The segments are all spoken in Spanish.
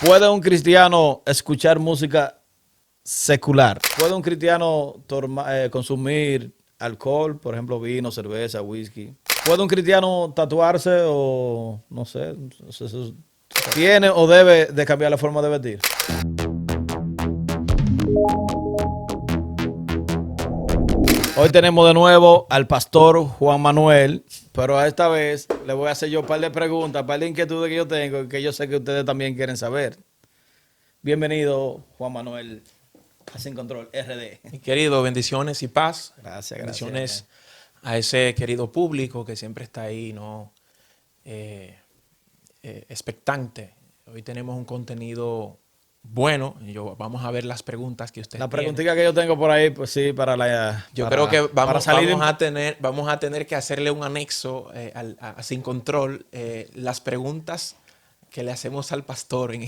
¿Puede un cristiano escuchar música secular? ¿Puede un cristiano consumir alcohol, por ejemplo, vino, cerveza, whisky? ¿Puede un cristiano tatuarse o no sé? ¿Tiene o debe de cambiar la forma de vestir? Hoy tenemos de nuevo al pastor Juan Manuel, pero a esta vez le voy a hacer yo un par de preguntas, un par de inquietudes que yo tengo y que yo sé que ustedes también quieren saber. Bienvenido, Juan Manuel, a Sin Control RD. Mi querido, bendiciones y paz. Gracias, bendiciones gracias. a ese querido público que siempre está ahí, ¿no? Expectante. Hoy tenemos un contenido bueno. Vamos a ver las preguntas que usted La tiene. preguntita que yo tengo por ahí, pues sí, Yo creo que para salir. vamos a tener que hacerle un anexo a Sin Control, las preguntas que le hacemos al pastor en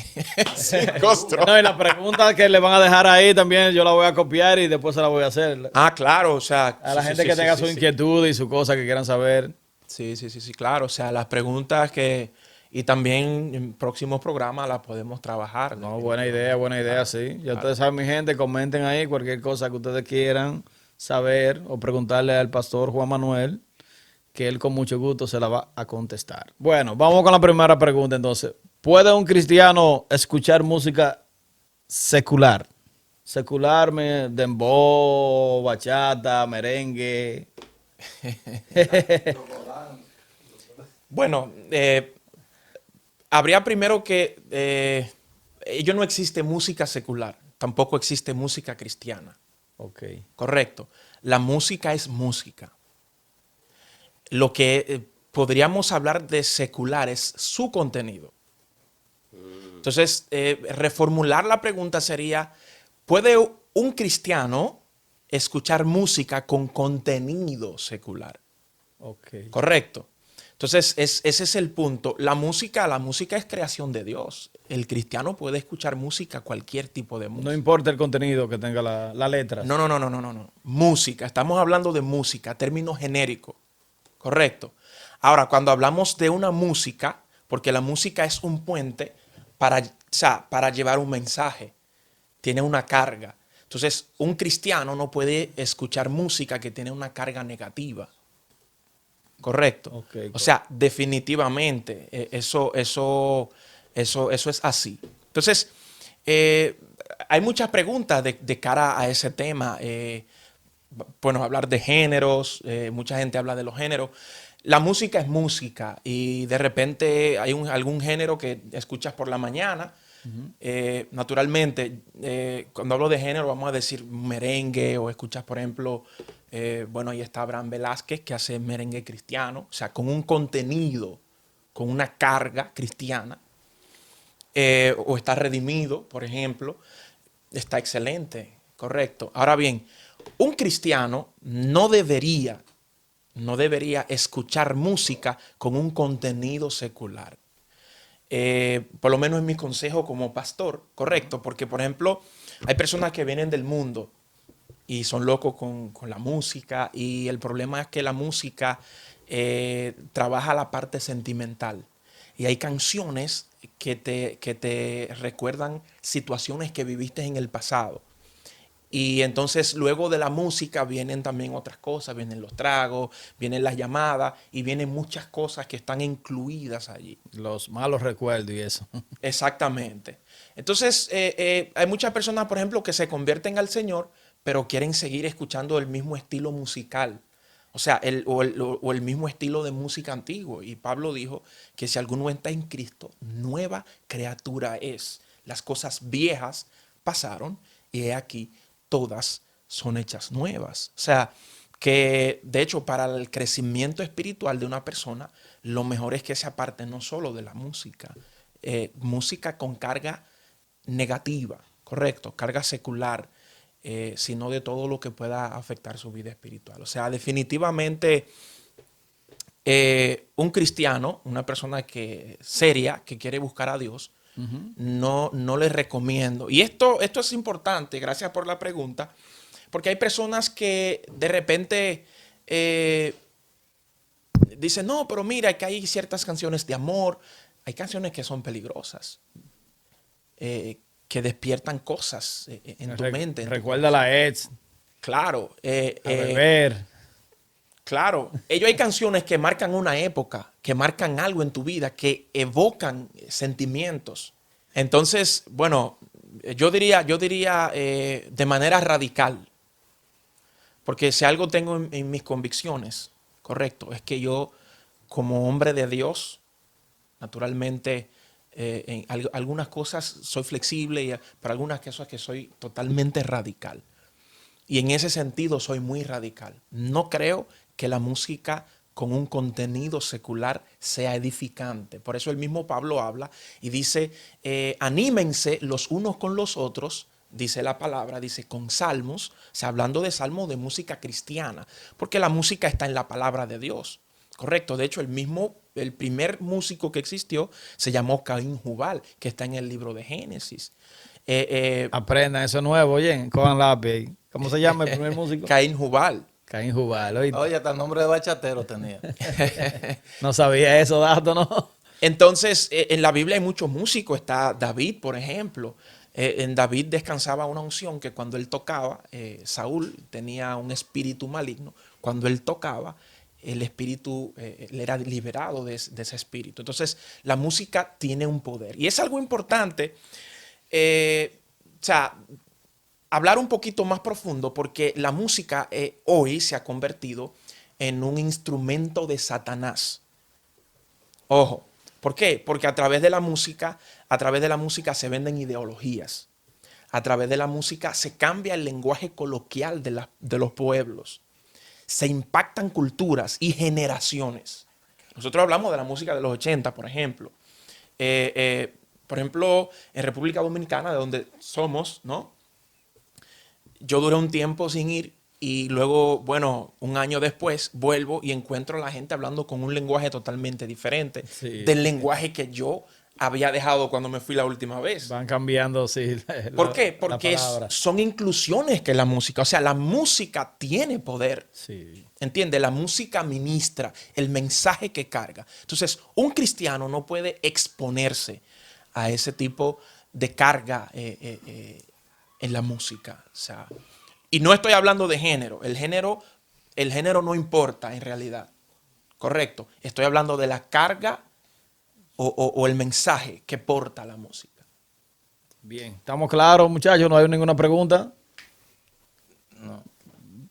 Sin Control. No, y la pregunta que le van a dejar ahí también yo la voy a copiar y después se la voy a hacer. Ah, claro, o sea, A la gente que tenga su inquietud y su cosa que quieran saber. Sí, claro. O sea, las preguntas que... Y también en próximos programas las podemos trabajar. No, buena idea, Claro, sí. Ya claro. ustedes saben, mi gente, comenten ahí cualquier cosa que ustedes quieran saber o preguntarle al pastor Juan Manuel, que él con mucho gusto se la va a contestar. Bueno, vamos con la primera pregunta entonces. ¿Puede un cristiano escuchar música secular? Secular, dembow, bachata, merengue. Bueno, habría primero que... ello no existe música secular. Tampoco existe música cristiana. Ok. Correcto. La música es música. Lo que podríamos hablar de secular es su contenido. Entonces, reformular la pregunta sería, ¿puede un cristiano escuchar música con contenido secular? Ok. Correcto. Entonces, ese es el punto. La música es creación de Dios. El cristiano puede escuchar música, cualquier tipo de No música. importa el contenido que tenga las letras. No. Música. Estamos hablando de música, término genérico. Correcto. Ahora, cuando hablamos de una música, porque la música es un puente para llevar un mensaje, tiene una carga. Entonces, un cristiano no puede escuchar música que tiene una carga negativa. Correcto. Okay, o sea, definitivamente, eso es así. Entonces, hay muchas preguntas de cara a ese tema. Bueno, hablar de géneros, mucha gente habla de los géneros. La música es música y de repente hay algún género que escuchas por la mañana. Naturalmente, cuando hablo de género vamos a decir merengue o escuchas, por ejemplo, bueno, ahí está Abraham Velázquez que hace merengue cristiano, o sea, con un contenido, con una carga cristiana. O está redimido, por ejemplo, está excelente, correcto. Ahora bien, un cristiano no debería escuchar música con un contenido secular. Por lo menos es mi consejo como pastor, correcto, porque por ejemplo hay personas que vienen del mundo y son locos con la música y el problema es que la música trabaja la parte sentimental y hay canciones que te recuerdan situaciones que viviste en el pasado. Y entonces luego de la música vienen también otras cosas, vienen los tragos, vienen las llamadas y vienen muchas cosas que están incluidas allí. Los malos recuerdos y eso. Exactamente. Entonces hay muchas personas, por ejemplo, que se convierten al Señor, pero quieren seguir escuchando el mismo estilo musical. O sea, el mismo estilo de música antiguo. Y Pablo dijo que si alguno está en Cristo, nueva criatura es. Las cosas viejas pasaron y he aquí todas son hechas nuevas. O sea, que de hecho para el crecimiento espiritual de una persona, lo mejor es que se aparte no solo de la música, música con carga negativa, correcto, carga secular, sino de todo lo que pueda afectar su vida espiritual. O sea, definitivamente un cristiano, una persona seria, que quiere buscar a Dios, no les recomiendo. Y esto es importante, gracias por la pregunta, porque hay personas que de repente dicen, no, pero mira que hay ciertas canciones de amor, hay canciones que son peligrosas. que despiertan cosas en tu mente. En tu Recuerda la ex, Claro. a beber. Claro. Ellos hay canciones que marcan una época, que marcan algo en tu vida, que evocan sentimientos. Entonces, bueno, yo diría de manera radical, porque si algo tengo en mis convicciones, correcto, es que yo, como hombre de Dios, naturalmente, algunas cosas soy flexible, y para algunas cosas que soy totalmente radical. Y en ese sentido soy muy radical. No creo que la música con un contenido secular sea edificante. Por eso el mismo Pablo habla y dice, anímense los unos con los otros, dice la palabra, dice con salmos, o sea, hablando de salmos de música cristiana, porque la música está en la palabra de Dios. Correcto, de hecho el primer músico que existió se llamó Caín Jubal, que está en el libro de Génesis. Aprendan eso nuevo, oye, cojan lápiz. ¿Cómo se llama el primer músico? Caín Jubal. Caín Jubal, ¿oíste? Oye, hasta el nombre de bachatero tenía. No sabía eso, dato, ¿no? Entonces, en la Biblia hay muchos músicos. Está David, por ejemplo. En David descansaba una unción que cuando él tocaba, Saúl tenía un espíritu maligno. Cuando él tocaba, el espíritu le era liberado de ese espíritu. Entonces, la música tiene un poder. Y es algo importante, o sea, hablar un poquito más profundo, porque la música hoy se ha convertido en un instrumento de Satanás. Ojo, ¿por qué? Porque a través de la música se venden ideologías. A través de la música se cambia el lenguaje coloquial de los pueblos. Se impactan culturas y generaciones. Nosotros hablamos de la música de los 80, por ejemplo. Por ejemplo, en República Dominicana, de donde somos, ¿no? Yo duré un tiempo sin ir y luego, bueno, un año después vuelvo y encuentro a la gente hablando con un lenguaje totalmente diferente del lenguaje que yo había dejado cuando me fui la última vez. Van cambiando, sí. ¿Por qué? Porque son inclusiones que la música, o sea, la música tiene poder. Sí. ¿Entiendes? La música ministra el mensaje que carga. Entonces, un cristiano no puede exponerse a ese tipo de carga en la música. O sea, y no estoy hablando de género. El género no importa en realidad. Correcto. Estoy hablando de la carga o el mensaje que porta la música. Bien. ¿Estamos claros, muchachos? ¿No hay ninguna pregunta? No.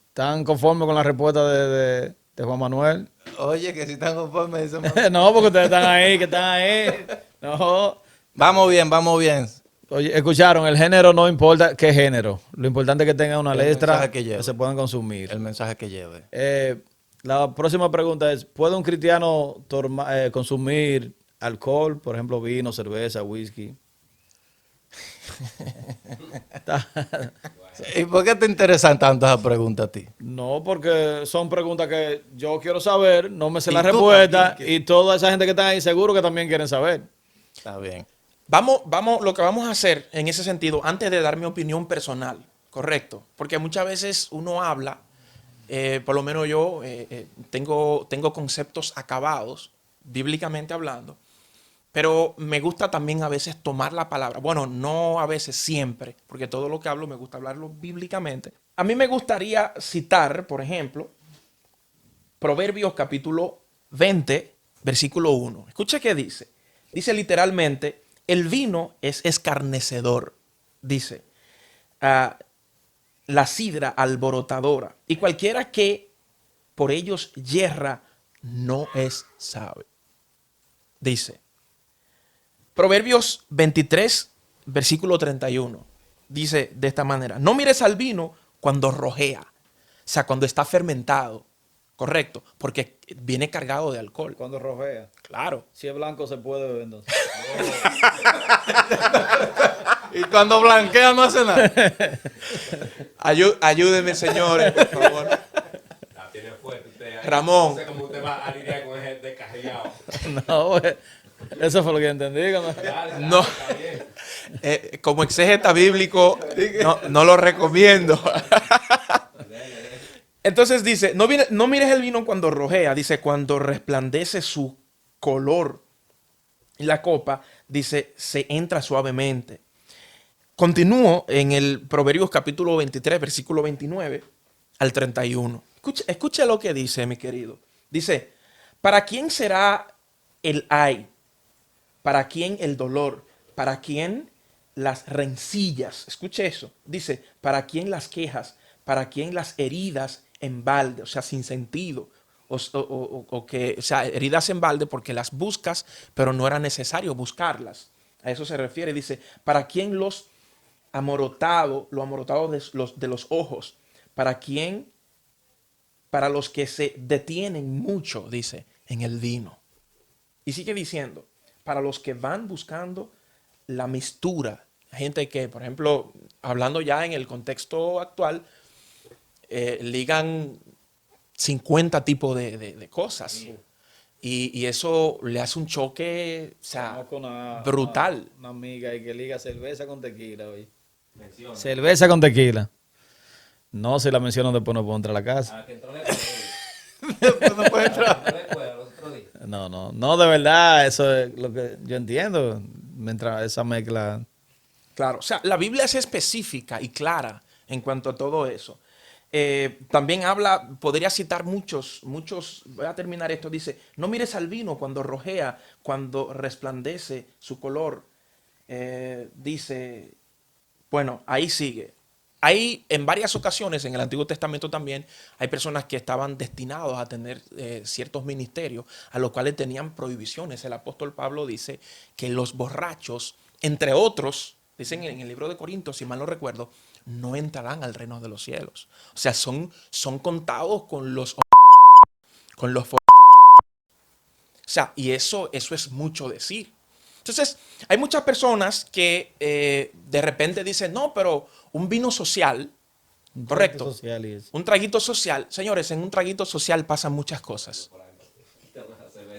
¿Están conformes con la respuesta de Juan Manuel? Oye, que si están conformes, dicen. No, porque ustedes están ahí, que están ahí. No. Vamos bien, vamos bien. Oye, escucharon, el género no importa qué género. Lo importante es que tenga una letra que se puedan consumir. El mensaje que lleve. La próxima pregunta es, ¿puede un cristiano consumir alcohol? Por ejemplo, vino, cerveza, whisky. ¿Y por qué te interesan tanto esas preguntas a ti? No, porque son preguntas que yo quiero saber, no me sé la tú respuesta también, y toda esa gente que está ahí seguro que también quieren saber. Está bien. Vamos, lo que vamos a hacer en ese sentido, antes de dar mi opinión personal, correcto, porque muchas veces uno habla, por lo menos yo tengo conceptos acabados, bíblicamente hablando, pero me gusta también a veces tomar la palabra. Bueno, no a veces, siempre, porque todo lo que hablo me gusta hablarlo bíblicamente. A mí me gustaría citar, por ejemplo, Proverbios capítulo 20, versículo 1. Escucha qué dice. Dice literalmente, el vino es escarnecedor, dice, la sidra alborotadora, y cualquiera que por ellos yerra no es sabio. Dice, Proverbios 23, versículo 31, dice de esta manera, no mires al vino cuando rojea, o sea, cuando está fermentado, correcto, porque viene cargado de alcohol. Cuando rojea. Claro. Si es blanco se puede beber entonces. Y cuando blanquea no hace nada. Ayúdenme, señores, por favor. La tiene fuerte usted. Ramón. No sé cómo usted va a lidiar con ese descarriado. No, eso fue lo que entendí. No. Como exégeta bíblico, no lo recomiendo. Entonces dice, no mires el vino cuando rojea, dice, cuando resplandece su color. Y la copa, dice, se entra suavemente. Continúo en el Proverbios capítulo 23, versículo 29 al 31. Escuche lo que dice, mi querido. Dice, ¿para quién será el ay? ¿Para quién el dolor? ¿Para quién las rencillas? Escuche eso. Dice, ¿para quién las quejas? ¿Para quién las heridas en balde? O sea, sin sentido. O sea, heridas en balde porque las buscas, pero no era necesario buscarlas. A eso se refiere. Dice, ¿para quién lo amorotado de los ojos? ¿Para quién? Para los que se detienen mucho, dice, en el vino. Y sigue diciendo, para los que van buscando la mistura. Gente que, por ejemplo, hablando ya en el contexto actual, ligan 50 tipos de cosas. Sí. Y eso le hace un choque, o sea, brutal. Una amiga y que liga cerveza con tequila hoy. Cerveza con tequila. No, si la menciono después no puedo entrar a la casa. Que entró en la escuela. Después no puede entrar. Entró en la escuela los otros días. No, de verdad, eso es lo que yo entiendo. Mientras esa mezcla. Claro, o sea, la Biblia es específica y clara en cuanto a todo eso. También habla, podría citar muchos, voy a terminar esto, dice, no mires al vino cuando rojea, cuando resplandece su color. Dice, bueno, ahí sigue. Hay en varias ocasiones en el Antiguo Testamento también hay personas que estaban destinados a tener ciertos ministerios a los cuales tenían prohibiciones. El apóstol Pablo dice que los borrachos, entre otros, dicen en el libro de Corintios, si mal no recuerdo, no entrarán al reino de los cielos. O sea, son contados con los o sea, y eso es mucho decir. Entonces, hay muchas personas que de repente dicen, no, pero un vino social, correcto, un traguito social. Señores, en un traguito social pasan muchas cosas.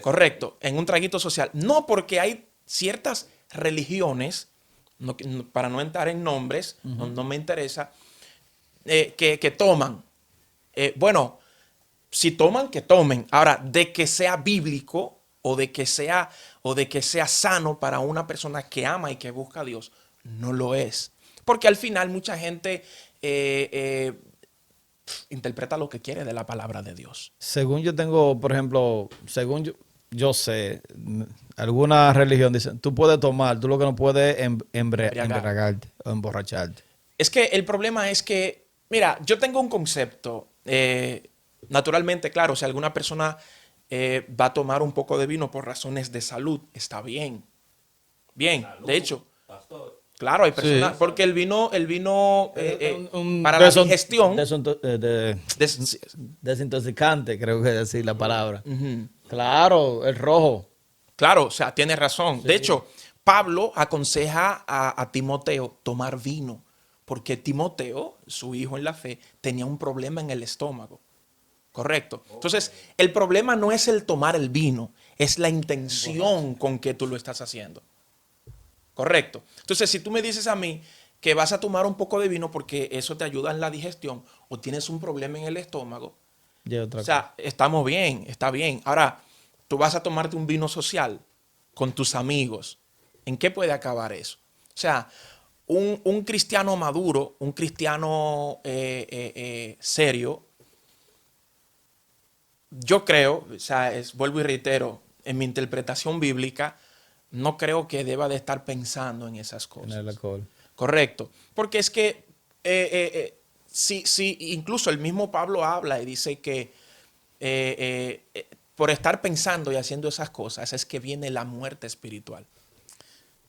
Correcto, en un traguito social. No, porque hay ciertas religiones, para no entrar en nombres, no me interesa, que toman. Bueno, si toman, que tomen. Ahora, de que sea bíblico o de que sea sano para una persona que ama y que busca a Dios, no lo es. Porque al final mucha gente interpreta lo que quiere de la palabra de Dios. Según yo tengo, por ejemplo, según yo sé, alguna religión dice, tú puedes tomar, tú lo que no puedes embriagarte o emborracharte. Es que el problema es que, mira, yo tengo un concepto, naturalmente, claro, si alguna persona va a tomar un poco de vino por razones de salud, está bien. Bien, salud, de hecho. Pastor. Claro, hay personas, sí. Porque el vino para la digestión. Desintoxicante, creo que es decir la palabra. Claro, el rojo. Claro, o sea, tiene razón. Sí. De hecho, Pablo aconseja a Timoteo tomar vino, porque Timoteo, su hijo en la fe, tenía un problema en el estómago. Correcto. Entonces, el problema no es el tomar el vino, es la intención con que tú lo estás haciendo. Correcto. Entonces, si tú me dices a mí que vas a tomar un poco de vino porque eso te ayuda en la digestión o tienes un problema en el estómago, o sea, estamos bien, está bien. Ahora, tú vas a tomarte un vino social con tus amigos. ¿En qué puede acabar eso? O sea, un cristiano maduro, un cristiano serio, yo creo, o sea, vuelvo y reitero, en mi interpretación bíblica, no creo que deba de estar pensando en esas cosas. En el alcohol. Correcto. Porque es que sí, incluso el mismo Pablo habla y dice que por estar pensando y haciendo esas cosas es que viene la muerte espiritual.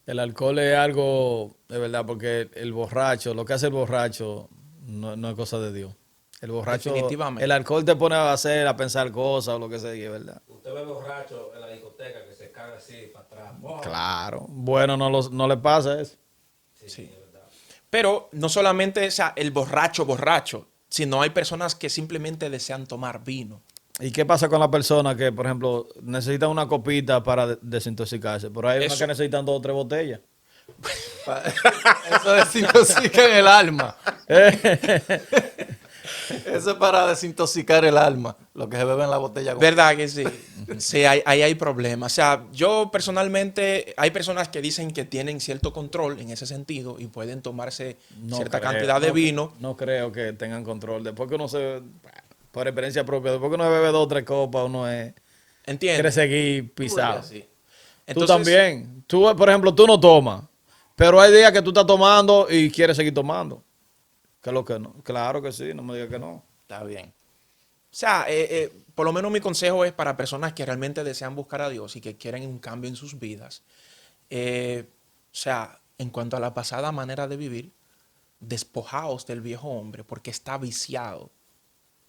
El alcohol es algo de verdad, porque el borracho, lo que hace el borracho no es cosa de Dios. El borracho, el alcohol te pone a pensar cosas o lo que sea, ¿verdad? Usted ve borracho en la discoteca que se caga así para atrás. ¡Wow! Claro. Bueno, no le pasa eso. Sí. Pero no solamente o sea, el borracho, sino hay personas que simplemente desean tomar vino. ¿Y qué pasa con la persona que, por ejemplo, necesita una copita para desintoxicarse? Por ahí hay unas que necesitan 2 o 3 botellas. Eso desintoxica en el alma. Eso es para desintoxicar el alma, lo que se bebe en la botella. ¿Verdad que sí? Sí, ahí hay problemas. O sea, yo personalmente, hay personas que dicen que tienen cierto control en ese sentido y pueden tomarse No cierta creo, cantidad de no, vino. no creo que tengan control. Después que uno se, por experiencia propia, después que uno bebe 2 o 3 copas, uno quiere ¿Entiendes? seguir pisado. Sí. Tú también. Tú, por ejemplo, tú no tomas, pero hay días que tú estás tomando y quieres seguir tomando. ¿Qué es lo que no? Claro que sí, no me digas que no. Está bien. O sea, por lo menos mi consejo es para personas que realmente desean buscar a Dios y que quieren un cambio en sus vidas. O sea, en cuanto a la pasada manera de vivir, despojaos del viejo hombre porque está viciado,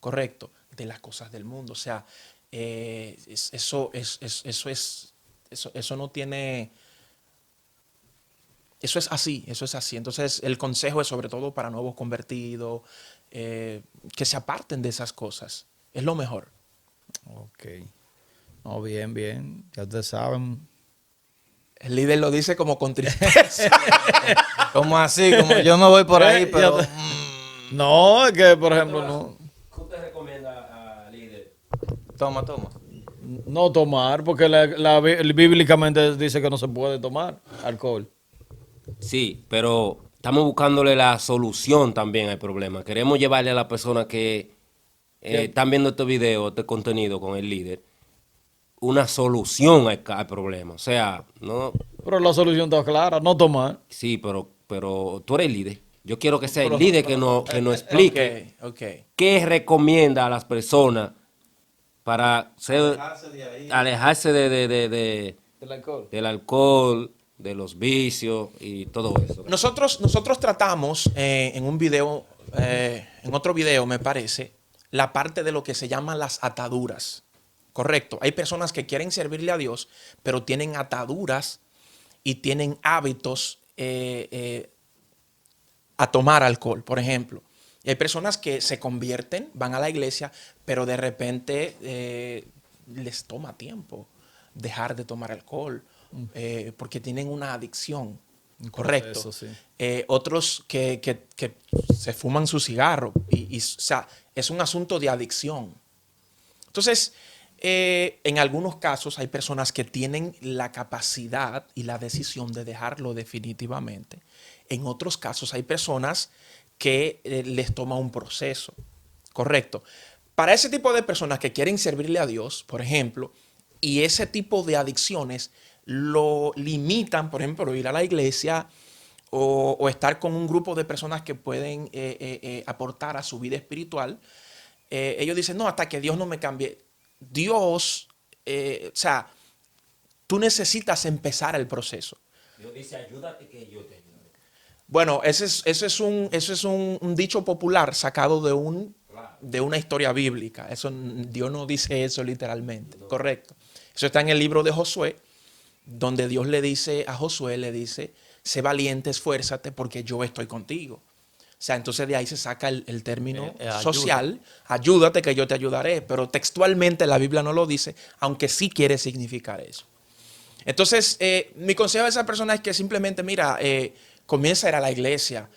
correcto, de las cosas del mundo. O sea, eso no tiene, eso es así. Entonces, el consejo es sobre todo para nuevos convertidos, que se aparten de esas cosas. Es lo mejor. Ok. No, bien, bien. Ya ustedes saben. El líder lo dice como con tristeza. Como así, como yo me voy por ahí, Ya pero... te- No, es que, por ejemplo, no. ¿Qué usted recomienda al líder? Toma, toma. No tomar, porque bíblicamente dice que no se puede tomar alcohol. Sí, pero estamos buscándole la solución también al problema. Queremos llevarle a la persona que están viendo este video, este contenido con el líder, una solución al problema. O sea, no, Pero la solución está clara, no tomar. sí, pero tú eres el líder. Yo quiero que sea el líder que nos explique Ok. qué recomienda a las personas para alejarse El alcohol. del alcohol, de los vicios y todo eso. Nosotros tratamos en un video, en otro video me parece, la parte de lo que se llaman las ataduras. Correcto. Hay personas que quieren servirle a Dios, pero tienen ataduras y tienen hábitos a tomar alcohol, por ejemplo. Y hay personas que se convierten, van a la iglesia, pero de repente les toma tiempo dejar de tomar alcohol porque tienen una adicción. Correcto. Eso sí. Otros que se fuman su cigarro o sea, es un asunto de adicción. Entonces, en algunos casos hay personas que tienen la capacidad y la decisión de dejarlo definitivamente. En otros casos hay personas que les toma un proceso. Correcto. Para ese tipo de personas que quieren servirle a Dios, por ejemplo, y ese tipo de adicciones lo limitan, por ejemplo, ir a la iglesia o estar con un grupo de personas que pueden aportar a su vida espiritual, ellos dicen, no, hasta que Dios no me cambie. Dios, o sea, tú necesitas empezar el proceso. Dios dice, ayúdate que yo te ayudaré. Bueno, eso es un dicho popular sacado de una historia bíblica. Dios no dice eso literalmente, no. Correcto. Eso está en el libro de Josué, donde Dios le dice a Josué, le dice, sé valiente, esfuérzate porque yo estoy contigo. O sea, entonces de ahí se saca el término social, ayúdate que yo te ayudaré, pero textualmente la Biblia no lo dice, aunque sí quiere significar eso. Entonces, mi consejo a esa persona es que simplemente, mira, comienza a ir a la iglesia,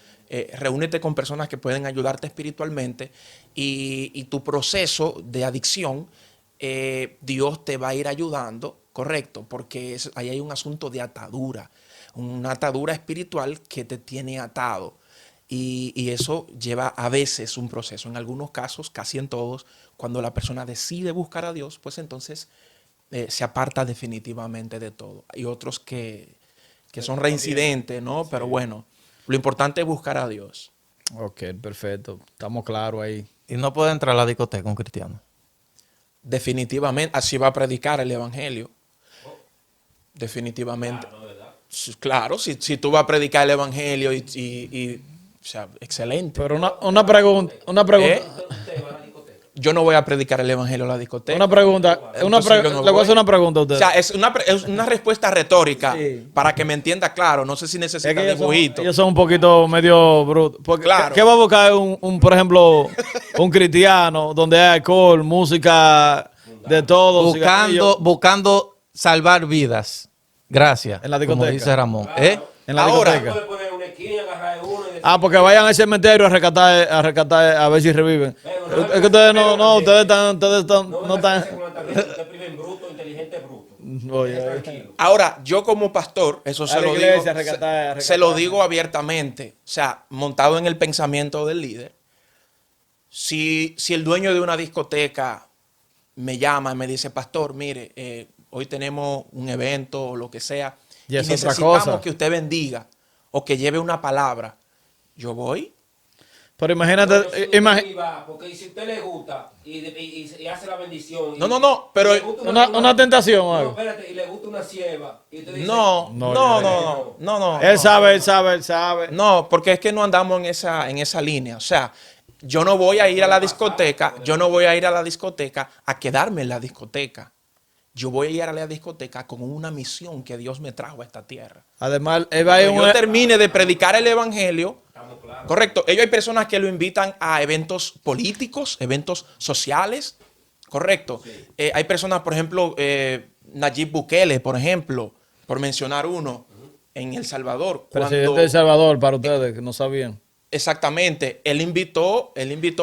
reúnete con personas que pueden ayudarte espiritualmente y tu proceso de adicción, Dios te va a ir ayudando, correcto, porque ahí hay un asunto de atadura, una atadura espiritual que te tiene atado. Y eso lleva a veces un proceso. En algunos casos, casi en todos, cuando la persona decide buscar a Dios, pues entonces se aparta definitivamente de todo. Hay otros que son reincidentes, ¿no? Sí. Pero bueno, lo importante es buscar a Dios. Ok, perfecto. Estamos claros ahí. Y no puede entrar a la discoteca un cristiano. Definitivamente, así va a predicar el evangelio. Definitivamente. Claro, si tú vas a predicar el evangelio o sea, excelente. Pero una pregunta. Yo no voy a predicar el evangelio en la discoteca. Una pregunta. Le voy a hacer una pregunta a usted. O sea, es una respuesta retórica para que me entienda claro. No sé si necesita dibujito. Ellos son un poquito medio brutos. Claro. ¿Qué va a buscar por ejemplo, un cristiano donde hay alcohol, música de todo? Buscando salvar vidas. Gracias. En la discoteca. Como dice Ramón. En la Ahora, discoteca. Puede poner una esquina, agarrar uno y decir, Porque vayan al cementerio a rescatar, a ver si reviven. Es que ustedes no están. usted primero en bruto, Oye, Ahora, yo como pastor, eso A se la lo iglesia, digo, recatar. se lo digo abiertamente, o sea, montado en el pensamiento del líder. Si el dueño de una discoteca me llama y me dice, pastor, mire, hoy tenemos un evento o lo que sea, Y y es otra necesitamos cosa. que usted bendiga o que lleve una palabra, yo voy. Pero Pero imagínate, si usted ni va, porque si a usted le gusta y hace la bendición. No, pero y le gusta una tentación o No, algo. espérate, y le gusta una cieva. Y usted dice, no. Él sabe, él sabe, él sabe. No, porque es que no andamos en esa línea. O sea, yo no voy a ir a la discoteca, yo no voy a ir a la discoteca a quedarme en la discoteca. Yo voy a ir a la discoteca con una misión que Dios me trajo a esta tierra. Además, él va a ir Cuando a yo una... termine de predicar el evangelio, estamos claros. correcto, ellos hay personas que lo invitan a eventos políticos, eventos sociales, correcto. Hay personas, por ejemplo, Nayib Bukele, por ejemplo, por mencionar uno, en El Salvador. Presidente de El Salvador, para ustedes que no sabían. Exactamente, él invitó,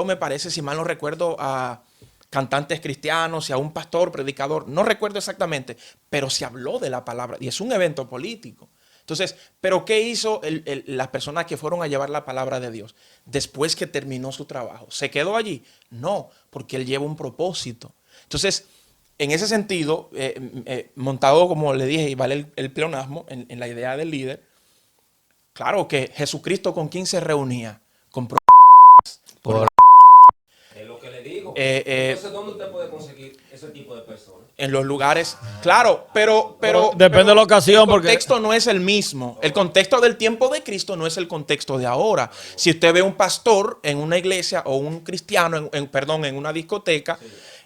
me parece, si mal no recuerdo, a cantantes cristianos y a un pastor, predicador, no recuerdo exactamente, pero se habló de la palabra y es un evento político. Entonces, ¿pero qué hizo las personas que fueron a llevar la palabra de Dios después que terminó su trabajo? ¿Se quedó allí? No, porque él lleva un propósito. Entonces, en ese sentido, montado, como le dije, y vale el pleonasmo en la idea del líder, claro que Jesucristo, ¿con quién se reunía? Con Por- Es lo que le digo. Eh, Entonces, ¿dónde usted puede conseguir ese tipo de personas? en los lugares. Claro, pero Depende de la ocasión, el porque- contexto no es el mismo. El contexto del tiempo de Cristo no es el contexto de ahora. Si usted ve un pastor en una iglesia o un cristiano, en una discoteca,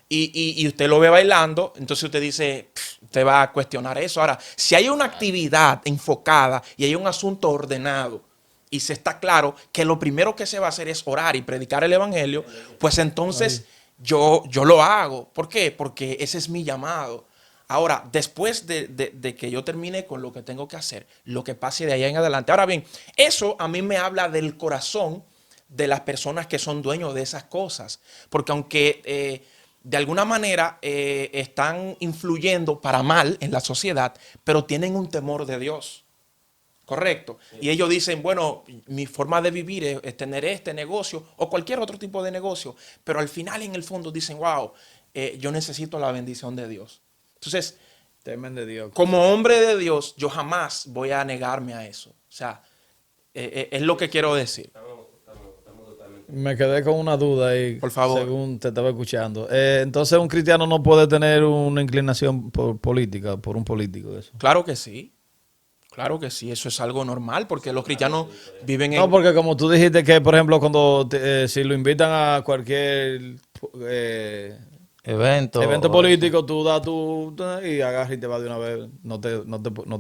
y usted lo ve bailando, entonces usted dice, usted va a cuestionar eso. Ahora, si hay una actividad enfocada y hay un asunto ordenado, y se está claro que lo primero que se va a hacer es orar y predicar el evangelio, pues entonces yo lo hago. ¿Por qué? Porque ese es mi llamado. Ahora, después de que yo termine con lo que tengo que hacer, lo que pase de allá en adelante. Ahora bien, eso a mí me habla del corazón de las personas que son dueños de esas cosas. Porque aunque de alguna manera están influyendo para mal en la sociedad, pero tienen un temor de Dios. Correcto. Y ellos dicen, bueno, mi forma de vivir es tener este negocio o cualquier otro tipo de negocio. Pero al final, en el fondo, dicen, wow, yo necesito la bendición de Dios. Entonces, Temen de Dios. como hombre de Dios, yo jamás voy a negarme a eso. O sea, es lo que quiero decir. Estamos totalmente. Me quedé con una duda ahí. Por favor. Según te estaba escuchando. Entonces, un cristiano no puede tener una inclinación política, por un político. Eso. Claro que sí. Claro que sí, eso es algo normal porque los cristianos viven en... No, porque como tú dijiste que, por ejemplo, cuando si lo invitan a cualquier evento. evento político, tú das y agarras y te vas de una vez. No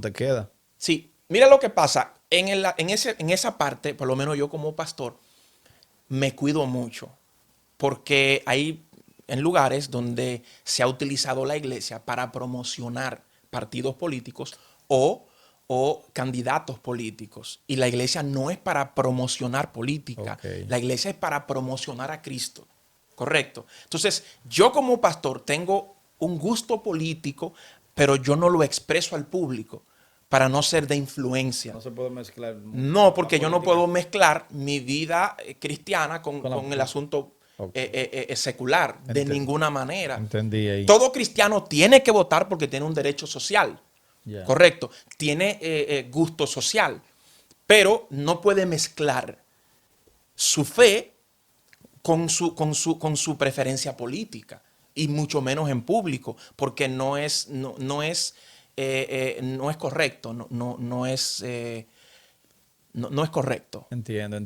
te queda. Sí, mira lo que pasa. En esa parte, por lo menos yo como pastor, me cuido mucho. Porque hay en lugares donde se ha utilizado la iglesia para promocionar partidos políticos o candidatos políticos. Y la iglesia no es para promocionar política. Ok. La iglesia es para promocionar a Cristo. Correcto. Entonces, yo como pastor tengo un gusto político, pero yo no lo expreso al público para no ser de influencia. No se puede mezclar. No, porque yo no puedo mezclar mi vida cristiana con el asunto Ok. secular, de ninguna manera. Entendí ahí. Todo cristiano tiene que votar porque tiene un derecho social. Ya. Correcto. Tiene gusto social, pero no puede mezclar su fe con su preferencia política y mucho menos en público, porque no es correcto, no es correcto. Entiendo.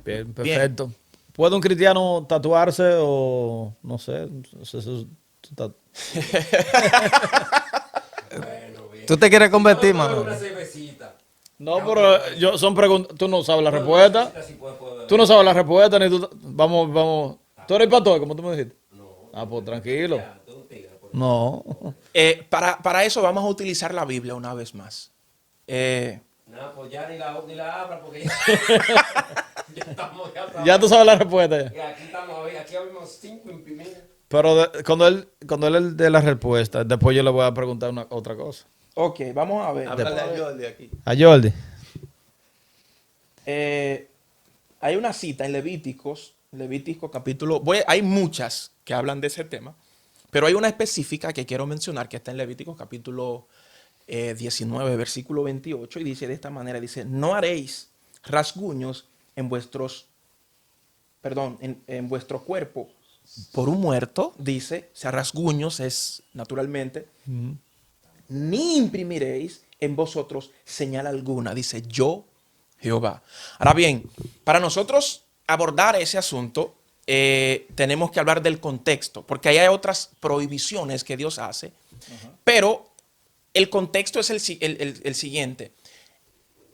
Bien, perfecto. ¿Puede un cristiano tatuarse o no sé? ¿Tú te quieres convertir, Una mano? cervecita. No, pero son preguntas. Tú no sabes la respuesta. Sí puedo beber. Tú no sabes la respuesta ni tú. Vamos. ¿Tú eres pastor, como tú me dijiste? No. Ah, pues tranquilo. Ya, tú un tigre, pues. No. Para eso vamos a utilizar la Biblia una vez más. No, pues ya ni la abra porque ya, ya estamos. Ya tú sabes la respuesta. Ya. Y aquí estamos, aquí habemos 5 imprimidas. Pero cuando él dé la respuesta, después yo le voy a preguntar otra cosa. Ok, vamos a ver. Háblale a Jordi aquí. A Jordi. Hay una cita en Levítico capítulo, hay muchas que hablan de ese tema, pero hay una específica que quiero mencionar que está en Levítico capítulo 19, versículo 28, y dice de esta manera, dice, no haréis rasguños en en vuestro cuerpo por un muerto, dice, o sea, rasguños es naturalmente, ni imprimiréis en vosotros señal alguna, dice yo, Jehová. Ahora bien, para nosotros abordar ese asunto, tenemos que hablar del contexto, porque ahí hay otras prohibiciones que Dios hace, pero el contexto es el siguiente.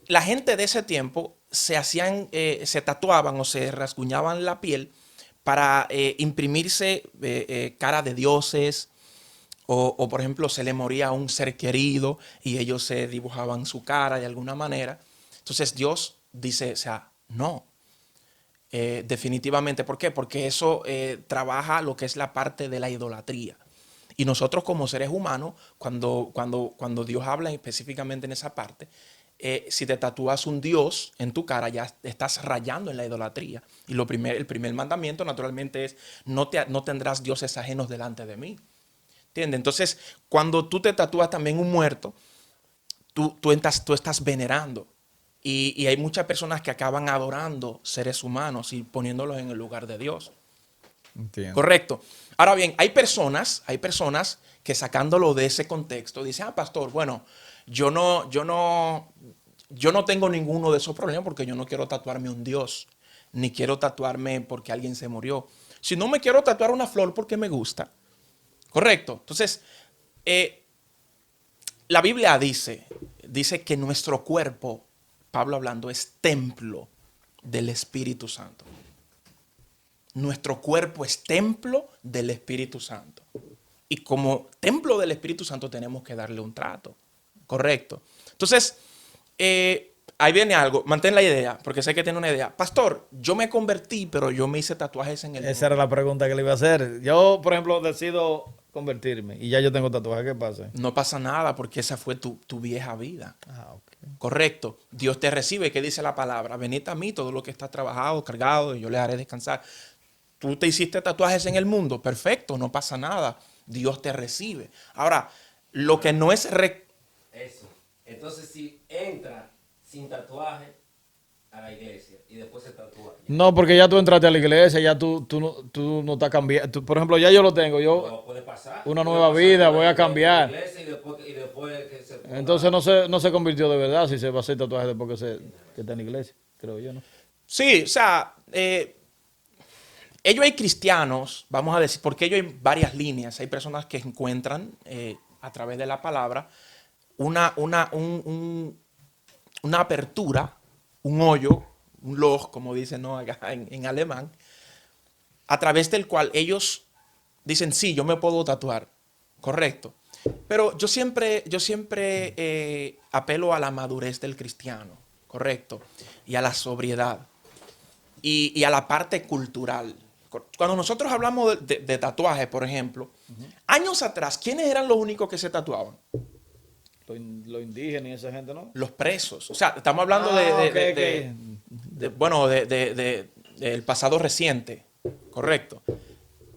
La gente de ese tiempo se tatuaban o se rasguñaban la piel para imprimirse cara de dioses, o por ejemplo se le moría a un ser querido y ellos se dibujaban su cara de alguna manera. Entonces Dios dice, o sea, no, definitivamente. ¿Por qué? Porque eso trabaja lo que es la parte de la idolatría. Y nosotros como seres humanos, cuando Dios habla específicamente en esa parte, si te tatúas un Dios en tu cara, ya estás rayando en la idolatría. Y el primer mandamiento naturalmente es, no tendrás dioses ajenos delante de mí. ¿Entiendes? Entonces, cuando tú te tatúas también un muerto, tú estás venerando. Y hay muchas personas que acaban adorando seres humanos y poniéndolos en el lugar de Dios. Entiendo. Correcto. Ahora bien, hay personas que sacándolo de ese contexto dicen, pastor, bueno, yo no tengo ninguno de esos problemas porque yo no quiero tatuarme un Dios, ni quiero tatuarme porque alguien se murió. Si no me quiero tatuar una flor porque me gusta. Correcto. Entonces, la Biblia dice que nuestro cuerpo, Pablo hablando, es templo del Espíritu Santo. Nuestro cuerpo es templo del Espíritu Santo. Y como templo del Espíritu Santo tenemos que darle un trato. Correcto. Entonces, ahí viene algo. Mantén la idea, porque sé que tiene una idea. Pastor, yo me convertí, pero yo me hice tatuajes en el Esa era la pregunta que le iba a hacer. Yo, por ejemplo, decido convertirme y ya yo tengo tatuaje. ¿Qué pasa? No pasa nada porque esa fue tu vieja vida. Ah, ok. Correcto. Dios te recibe. ¿Qué dice la palabra? Venid a mí todo lo que está trabajado, cargado, y yo les haré descansar. Tú te hiciste tatuajes en el mundo. Perfecto, no pasa nada. Dios te recibe. Ahora, lo que no es... Eso. Entonces, si entra sin tatuaje a la iglesia y después se tatúa. No, porque ya tú entraste a la iglesia, ya tú no estás cambiando. Por ejemplo, ya yo lo tengo. No puede pasar. Una Puede nueva pasar vida, que voy a entre cambiar. la iglesia y después que se ponga- Entonces no se convirtió de verdad si se va a hacer tatuaje después que está en la iglesia, creo yo, ¿no? Sí, o sea, ellos hay cristianos, vamos a decir, porque ellos hay varias líneas. Hay personas que encuentran a través de la palabra una apertura, un hoyo, un Loch, como dicen, ¿no? Acá en alemán, a través del cual ellos dicen, sí, yo me puedo tatuar, correcto. Pero yo siempre apelo a la madurez del cristiano, correcto, y a la sobriedad y a la parte cultural. Cuando nosotros hablamos de tatuajes, por ejemplo, años atrás, ¿quiénes eran los únicos que se tatuaban? Lo indígena y esa gente, ¿no? Los presos. O sea, estamos hablando del pasado reciente, correcto.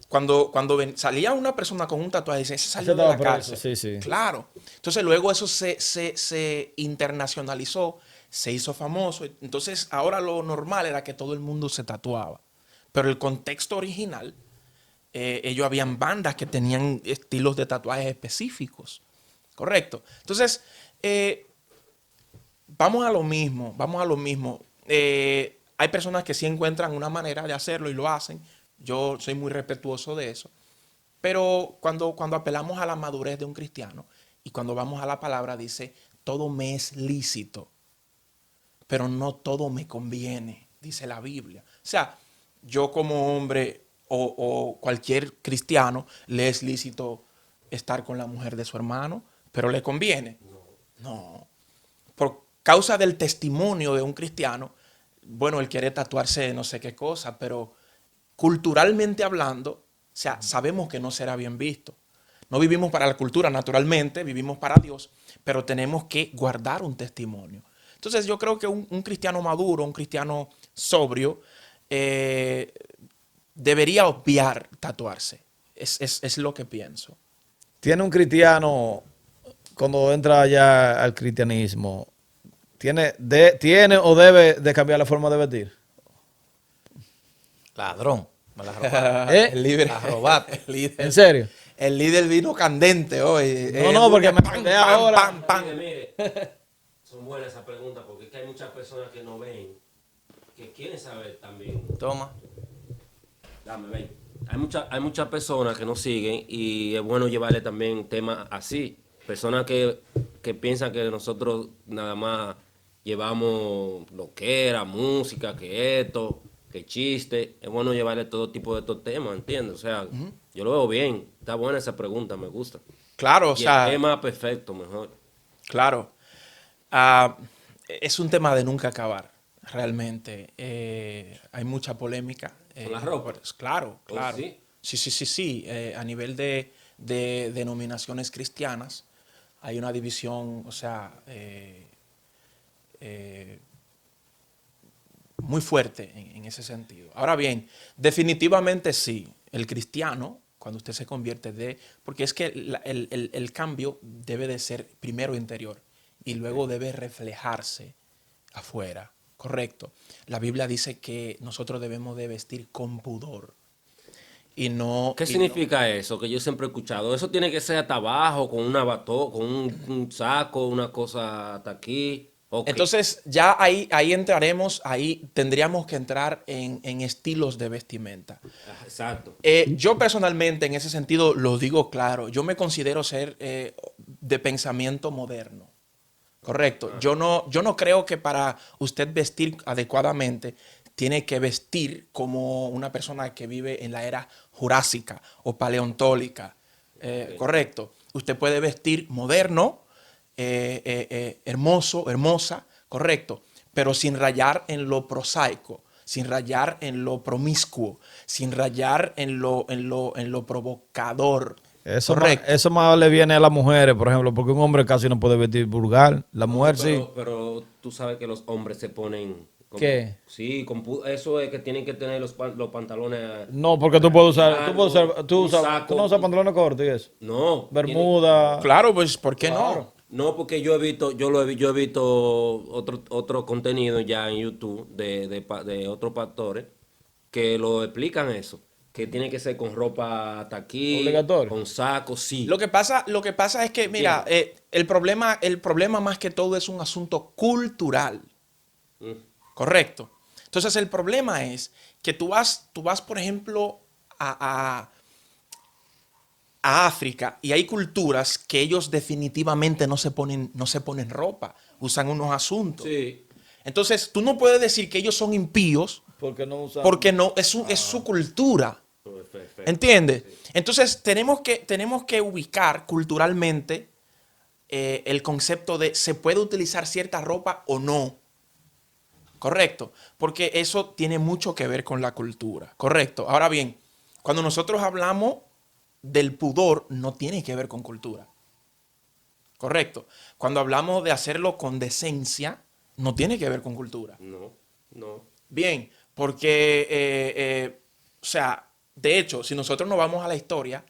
Cuando salía una persona con un tatuaje, dice, ese salió de la cárcel. Sí, sí. Claro. Entonces luego eso se internacionalizó, se hizo famoso. Entonces ahora lo normal era que todo el mundo se tatuaba. Pero el contexto original, ellos habían bandas que tenían estilos de tatuajes específicos. Correcto. Entonces, vamos a lo mismo. Hay personas que sí encuentran una manera de hacerlo y lo hacen. Yo soy muy respetuoso de eso. Pero cuando apelamos a la madurez de un cristiano y cuando vamos a la palabra, dice, todo me es lícito, pero no todo me conviene, dice la Biblia. O sea, yo como hombre o cualquier cristiano le es lícito estar con la mujer de su hermano, pero ¿le conviene? No. Por causa del testimonio de un cristiano, bueno, él quiere tatuarse no sé qué cosa, pero culturalmente hablando, sea, sabemos que no será bien visto. No vivimos para la cultura, naturalmente, vivimos para Dios, pero tenemos que guardar un testimonio. Entonces yo creo que un cristiano maduro, un cristiano sobrio, debería obviar tatuarse. Es lo que pienso. Tiene un cristiano, cuando entra ya al cristianismo, ¿tiene o debe de cambiar la forma de vestir? Ladrón. Me la robaste. ¿Eh? El líder, La robaste. el líder, ¿En serio? el líder vino candente hoy. No, porque me acordé ahora. Pam, pam. Mire, son buenas esas preguntas porque es que hay muchas personas que no ven, que quieren saber también. Toma. Dame, ven. Hay muchas personas que nos siguen y es bueno llevarle también temas así. Personas que piensan que nosotros nada más llevamos lo que era, música, que esto, que chiste. Es bueno llevarle todo tipo de estos temas, ¿entiendes? O sea, yo lo veo bien. Está buena esa pregunta, me gusta. Claro, o Y sea, el tema perfecto, mejor. claro. Es un tema de nunca acabar, realmente. Hay mucha polémica. ¿Con la ropa? Pues, claro, ¿Oh, claro. sí? Sí. A nivel de denominaciones cristianas, hay una división, o sea, muy fuerte en ese sentido. Ahora bien, definitivamente sí, el cristiano, cuando usted se convierte porque es que el cambio debe de ser primero interior y luego debe reflejarse afuera, correcto. La Biblia dice que nosotros debemos de vestir con pudor y no... ¿Qué significa eso? Que yo siempre he escuchado. Eso tiene que ser hasta abajo, con una con un saco, una cosa hasta aquí. Ok. Entonces ya ahí entraremos, ahí tendríamos que entrar en estilos de vestimenta. Exacto. Yo personalmente en ese sentido lo digo claro, yo me considero ser de pensamiento moderno, correcto. Yo no creo que para usted vestir adecuadamente tiene que vestir como una persona que vive en la era jurásica o paleontólica, correcto. Usted puede vestir moderno, hermoso, hermosa, correcto, pero sin rayar en lo prosaico, sin rayar en lo promiscuo, sin rayar en lo provocador. Correcto. Eso más le viene a las mujeres, por ejemplo, porque un hombre casi no puede vestir vulgar. La mujer sí. Pero tú sabes que los hombres se ponen... ¿Qué? Sí, eso es que tienen que tener los pantalones... No, porque tú puedes usar, tú un saco. no usas pantalones cortos y eso. No. Bermuda. Claro, pues, ¿por qué Claro. no? No, porque yo he visto otro contenido ya en YouTube de otros pastores que lo explican eso, que tiene que ser con ropa hasta aquí, Obligatorio. con saco, sí. Lo que pasa es que, mira, el problema más que todo es un asunto cultural. Mm. Correcto. Entonces el problema es que tú vas por ejemplo, a África y hay culturas que ellos definitivamente no se ponen ropa, usan unos asuntos. Sí. Entonces tú no puedes decir que ellos son impíos Porque no usan. porque no es su cultura. Perfecto. ¿Entiendes? Entonces tenemos que ubicar culturalmente el concepto de se puede utilizar cierta ropa o no. Correcto, porque eso tiene mucho que ver con la cultura. Correcto. Ahora bien, cuando nosotros hablamos del pudor, no tiene que ver con cultura. Correcto. Cuando hablamos de hacerlo con decencia, no tiene que ver con cultura. No. Bien, porque, o sea, de hecho, si nosotros nos vamos a la historia,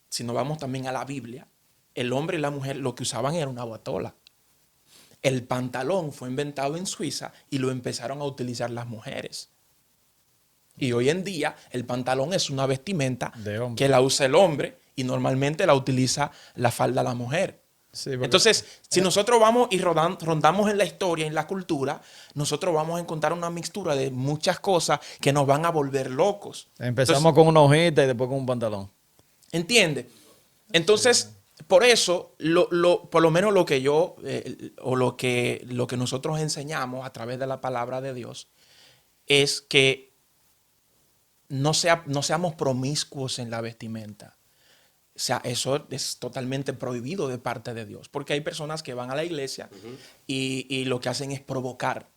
si nos vamos también a la Biblia, el hombre y la mujer lo que usaban era una batola. El pantalón fue inventado en Suiza y lo empezaron a utilizar las mujeres. Y hoy en día el pantalón es una vestimenta De hombre. que la usa el hombre y normalmente la utiliza la falda la mujer. Sí, porque- Entonces, si nosotros vamos y rondamos en la historia, en la cultura, nosotros vamos a encontrar una mixtura de muchas cosas que nos van a volver locos. Empezamos con una hojita y después con un pantalón. ¿Entiendes? Entonces, por eso, por lo menos lo que yo, o lo que nosotros enseñamos a través de la palabra de Dios, es que no seamos promiscuos en la vestimenta. O sea, eso es totalmente prohibido de parte de Dios, porque hay personas que van a la iglesia y lo que hacen es provocar.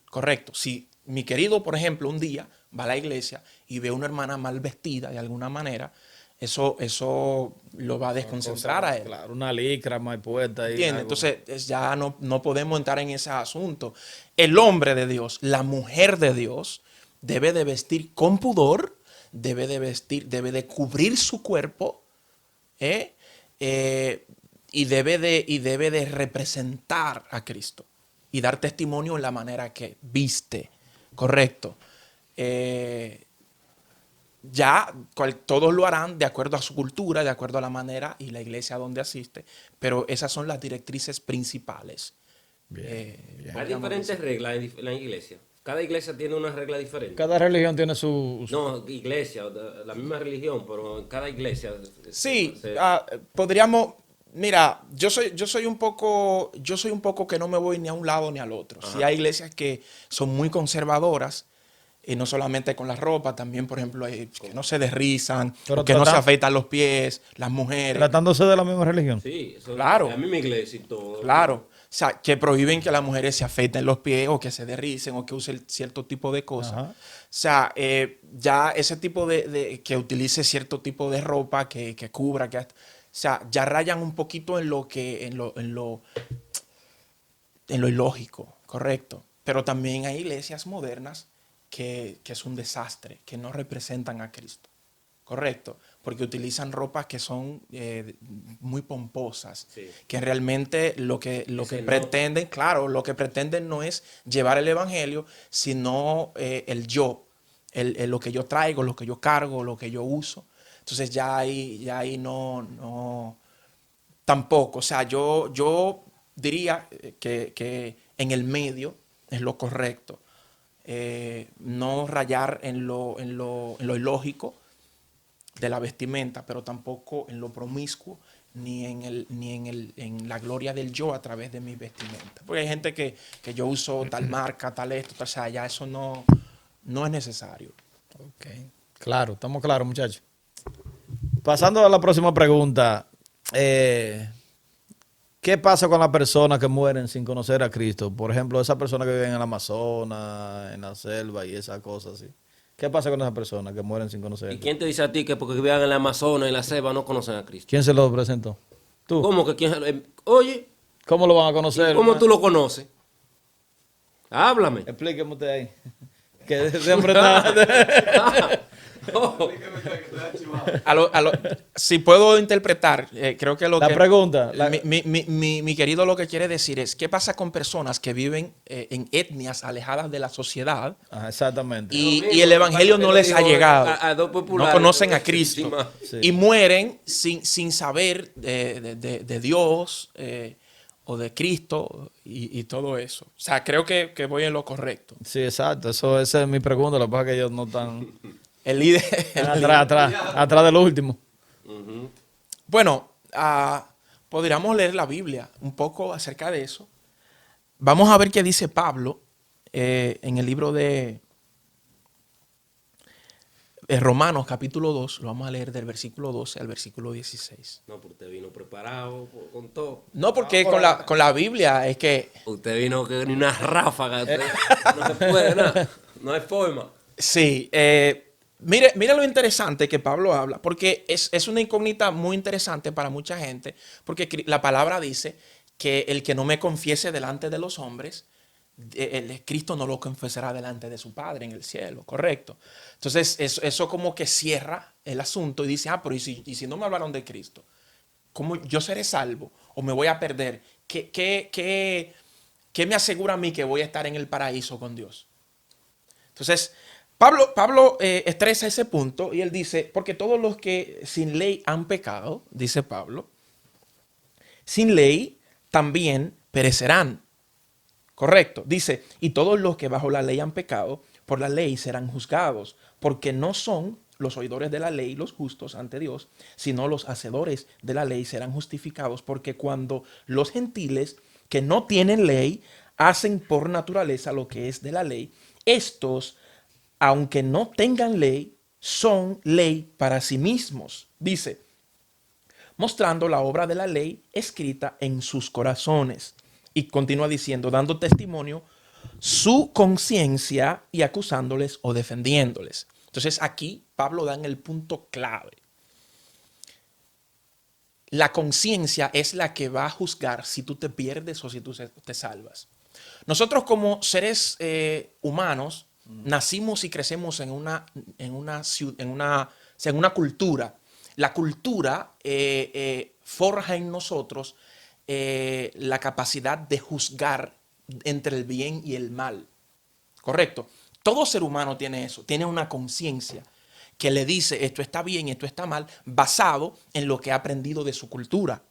Correcto. Si mi querido, por ejemplo, un día va a la iglesia y ve a una hermana mal vestida de alguna manera, eso lo va a desconcentrar a él. Claro, una licra mal puesta. ¿Entiendes? Entonces ya no podemos entrar en ese asunto. El hombre de Dios, la mujer de Dios, debe de vestir con pudor, debe de cubrir su cuerpo, y debe de representar a Cristo y dar testimonio en la manera que viste. Correcto. Todos lo harán de acuerdo a su cultura, de acuerdo a la manera y la iglesia donde asiste, pero esas son las directrices principales. Hay diferentes reglas en la iglesia. Cada iglesia tiene una regla diferente. Cada religión tiene su... No, iglesia, la misma religión, pero en cada iglesia. Sí, podríamos. Mira, yo soy un poco que no me voy ni a un lado ni al otro. Sí, hay iglesias que son muy conservadoras, y no solamente con la ropa, también, por ejemplo, hay que no se desrizan, Pero que no se afeitan los pies, las mujeres. Tratándose de la misma religión. Sí, eso, Claro. la misma iglesia y todo. Claro. O sea, que prohíben que las mujeres se afeiten los pies o que se derricen o que usen cierto tipo de cosas. Ajá. O sea, ya ese tipo que utilice cierto tipo de ropa que cubra, o sea, ya rayan un poquito en lo ilógico, correcto. Pero también hay iglesias modernas que es un desastre, que no representan a Cristo. Correcto, porque utilizan ropas que son muy pomposas, Sí. que realmente lo que pretenden, claro, lo que pretenden no es llevar el evangelio, sino el yo, lo que yo traigo, lo que yo cargo, lo que yo uso. Entonces ya ahí no, tampoco. O sea, yo diría que en el medio es lo correcto. No rayar en lo ilógico de la vestimenta, pero tampoco en lo promiscuo, ni en la gloria del yo a través de mi vestimenta. Porque hay gente que yo uso tal marca, tal esto, tal, o sea, ya eso no es necesario. Ok. Claro, estamos claros, muchachos. Pasando a la próxima pregunta. ¿Qué pasa con las personas que mueren sin conocer a Cristo? Por ejemplo, esas personas que viven en el Amazonas, en la selva y esas cosas así. ¿Qué pasa con esas personas que mueren sin conocer a ¿Y Cristo? quién te dice a ti que porque vivan en el Amazonas, en la selva, no conocen a Cristo? ¿Quién se lo presentó? ¿Tú? ¿Cómo que quién? Oye, ¿Cómo lo van a conocer? ¿cómo tú lo conoces? Háblame. Explíqueme usted ahí. Que siempre está... Oh, Si puedo interpretar, creo que La pregunta. mi querido lo que quiere decir es, ¿qué pasa con personas que viven en etnias alejadas de la sociedad Ajá, exactamente. y el evangelio no les ha llegado? a dos No populares, conocen a Cristo Sí. y mueren sin saber de Dios o de Cristo y todo eso. O sea, creo que voy en lo correcto. Sí, exacto. Esa es mi pregunta. Lo que pasa es que ellos no están... El líder. atrás de lo último. Bueno, podríamos leer la Biblia un poco acerca de eso. Vamos a ver qué dice Pablo en el libro de Romanos capítulo 2. Lo vamos a leer del versículo 12 al versículo 16. No, pero usted vino preparado con todo. No, porque con la Biblia es que... Usted vino que ni una ráfaga. Usted, no se puede nada. No hay forma. Sí, mire lo interesante que Pablo habla, porque es una incógnita muy interesante para mucha gente, porque la palabra dice que el que no me confiese delante de los hombres, Cristo no lo confesará delante de su Padre en el cielo, correcto. Entonces eso como que cierra el asunto y dice, pero ¿y si no me hablaron de Cristo? ¿Cómo yo seré salvo o me voy a perder? ¿Qué me asegura a mí que voy a estar en el paraíso con Dios? Entonces, Pablo estresa ese punto y él dice, porque todos los que sin ley han pecado, dice Pablo, sin ley también perecerán. Correcto. Dice, y todos los que bajo la ley han pecado, por la ley serán juzgados, porque no son los oidores de la ley los justos ante Dios, sino los hacedores de la ley serán justificados, porque cuando los gentiles que no tienen ley hacen por naturaleza lo que es de la ley, estos, aunque no tengan ley, son ley para sí mismos. Dice, mostrando la obra de la ley escrita en sus corazones. Y continúa diciendo, dando testimonio su conciencia y acusándoles o defendiéndoles. Entonces aquí Pablo da en el punto clave. La conciencia es la que va a juzgar si tú te pierdes o si tú te salvas. Nosotros como seres humanos nacimos y crecemos en una cultura. La cultura forja en nosotros la capacidad de juzgar entre el bien y el mal. ¿Correcto? Todo ser humano tiene eso, tiene una conciencia que le dice esto está bien, esto está mal, basado en lo que ha aprendido de su cultura.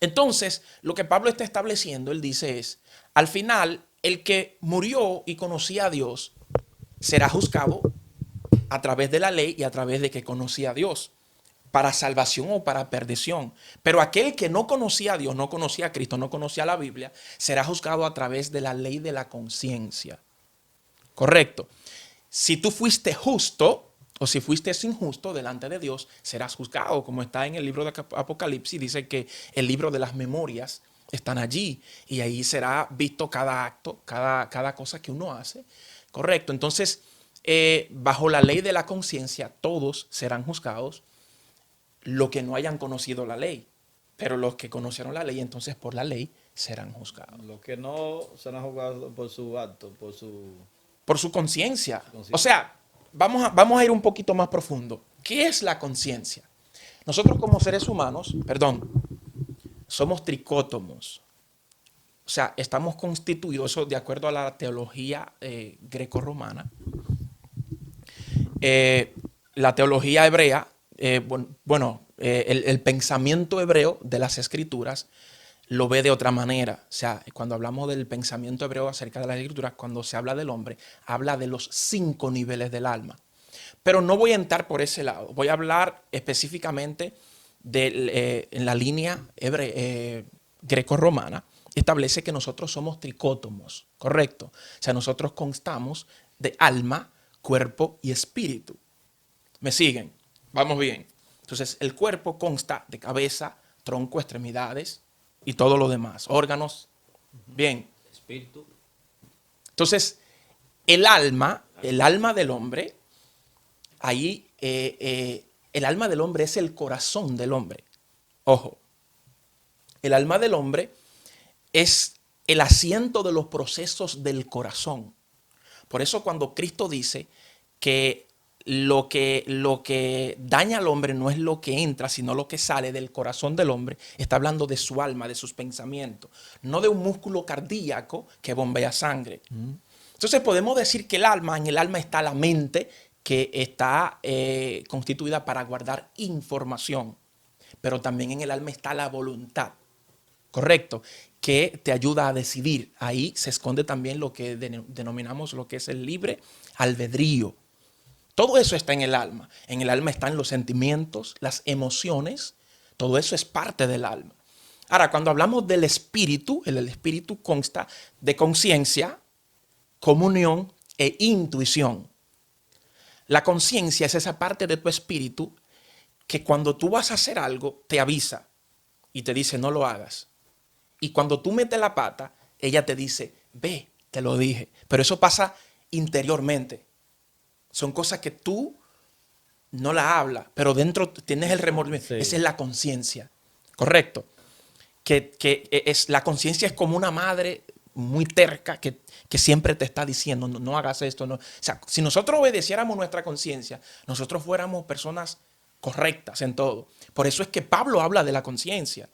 Entonces, lo que Pablo está estableciendo, él dice es, al final, el que murió y conocía a Dios será juzgado a través de la ley y a través de que conocía a Dios, para salvación o para perdición. Pero aquel que no conocía a Dios, no conocía a Cristo, no conocía la Biblia, será juzgado a través de la ley de la conciencia. Correcto. Si tú fuiste justo o si fuiste injusto delante de Dios, serás juzgado, como está en el libro de Apocalipsis. Dice que el libro de las memorias están allí y ahí será visto cada acto, cada cosa que uno hace. Correcto. Entonces, bajo la ley de la conciencia, todos serán juzgados, los que no hayan conocido la ley. Pero los que conocieron la ley, entonces por la ley serán juzgados. Los que no serán juzgados por su acto, Por su conciencia. O sea, vamos a ir un poquito más profundo. ¿Qué es la conciencia? Nosotros como seres humanos, somos tricótomos. O sea, estamos constituidos, eso de acuerdo a la teología grecorromana. La teología hebrea, el pensamiento hebreo de las escrituras lo ve de otra manera. O sea, cuando hablamos del pensamiento hebreo acerca de las escrituras, cuando se habla del hombre, habla de los 5 niveles del alma. Pero no voy a entrar por ese lado. Voy a hablar específicamente en la línea greco-romana. Establece que nosotros somos tricótomos, ¿correcto? O sea, nosotros constamos de alma, cuerpo y espíritu. ¿Me siguen? Vamos bien. Entonces, el cuerpo consta de cabeza, tronco, extremidades y todo lo demás, órganos. Bien. Espíritu. Entonces, el alma del hombre, ahí el alma del hombre es el corazón del hombre. Ojo, el alma del hombre es el asiento de los procesos del corazón. Por eso cuando Cristo dice que lo que daña al hombre no es lo que entra, sino lo que sale del corazón del hombre, está hablando de su alma, de sus pensamientos, no de un músculo cardíaco que bombea sangre. Entonces podemos decir que en el alma está la mente, que está constituida para guardar información, pero también en el alma está la voluntad, correcto, que te ayuda a decidir. Ahí se esconde también lo que denominamos lo que es el libre albedrío. Todo eso está en el alma. En el alma están los sentimientos, las emociones. Todo eso es parte del alma. Ahora, cuando hablamos del espíritu, el espíritu consta de conciencia, comunión e intuición. La conciencia es esa parte de tu espíritu que cuando tú vas a hacer algo, te avisa y te dice no lo hagas. Y cuando tú metes la pata, ella te dice, ve, te lo dije. Pero eso pasa interiormente. Son cosas que tú no la hablas, pero dentro tienes el remordimiento. Sí. Esa es la conciencia, correcto. La conciencia es como una madre muy terca que siempre te está diciendo, no hagas esto. No. O sea, si nosotros obedeciéramos nuestra conciencia, nosotros fuéramos personas correctas en todo. Por eso es que Pablo habla de la conciencia,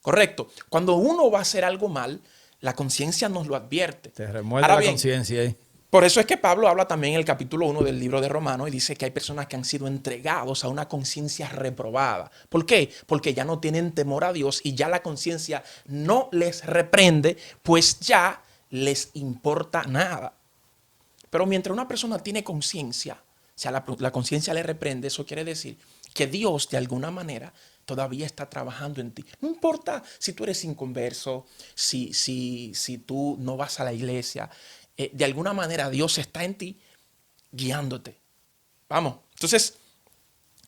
correcto. Cuando uno va a hacer algo mal, la conciencia nos lo advierte. Te remuerde la conciencia ahí. Por eso es que Pablo habla también en el capítulo 1 del libro de Romanos y dice que hay personas que han sido entregados a una conciencia reprobada. ¿Por qué? Porque ya no tienen temor a Dios y ya la conciencia no les reprende, pues ya les importa nada. Pero mientras una persona tiene conciencia, o sea, la conciencia le reprende, eso quiere decir que Dios de alguna manera todavía está trabajando en ti. No importa si tú eres inconverso, si tú no vas a la iglesia. De alguna manera Dios está en ti guiándote. Vamos. Entonces,